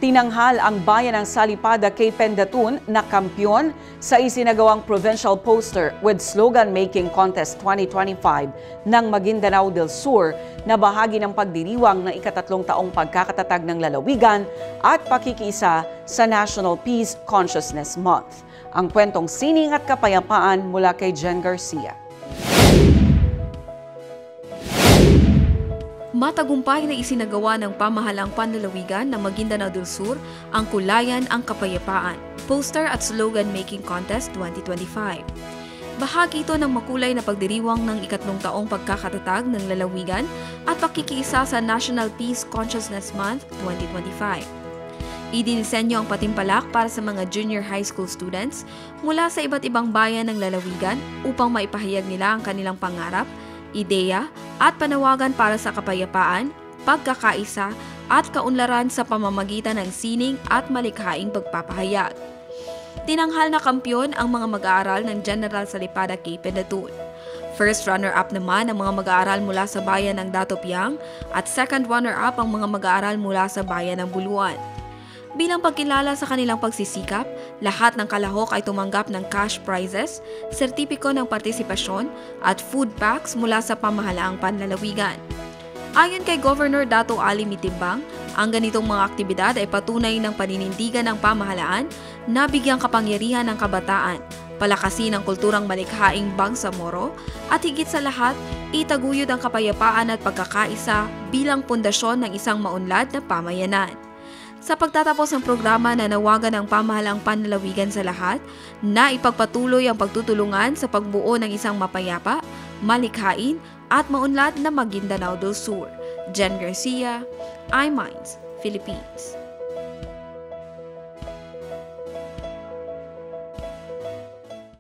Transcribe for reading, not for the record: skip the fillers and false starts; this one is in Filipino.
Tinanghal ang bayan ng Salipada kay Pendatun na kampyon sa isinagawang provincial poster with slogan making contest 2025 ng Maguindanao del Sur na bahagi ng pagdiriwang ng ika-3 taong pagkakatatag ng lalawigan at pakikiisa sa National Peace Consciousness Month. Ang kwentong sining at kapayapaan mula kay Jen Garcia. Matagumpay na isinagawa ng pamahalang panlalawigan ng Maguindanao del Sur ang Kulayan ang Kapayapaan, Poster at Slogan Making Contest 2025. Bahagi ito ng makulay na pagdiriwang ng ika-3 taong pagkakatatag ng lalawigan at pakikiisa sa National Peace Consciousness Month 2025. Idinisenyo ang patimpalak para sa mga junior high school students mula sa iba't ibang bayan ng lalawigan upang maipahayag nila ang kanilang pangarap, ideya at panawagan para sa kapayapaan, pagkakaisa at kaunlaran sa pamamagitan ng sining at malikhaing pagpapahayag. Tinanghal na kampyon ang mga mag-aaral ng General Salipada K. Pendatun. First runner-up naman ang mga mag-aaral mula sa bayan ng Dato Piang at second runner-up ang mga mag-aaral mula sa bayan ng Buluan. Bilang pagkilala sa kanilang pagsisikap, lahat ng kalahok ay tumanggap ng cash prizes, sertipiko ng partisipasyon at food packs mula sa pamahalaang panlalawigan. Ayon kay Governor Dato Ali Mitimbang, ang ganitong mga aktibidad ay patunay ng paninindigan ng pamahalaan na bigyang kapangyarihan ng kabataan, palakasin ang kulturang malikhaing Bangsamoro at higit sa lahat, itaguyod ang kapayapaan at pagkakaisa bilang pundasyon ng isang maunlad na pamayanan. Sa pagtatapos ng programa, nanawagan ang pamahalang panlalawigan sa lahat na ipagpatuloy ang pagtutulungan sa pagbuo ng isang mapayapa, malikhain at maunlad na Maguindanao del Sur. Jen Garcia, iMinds, Philippines.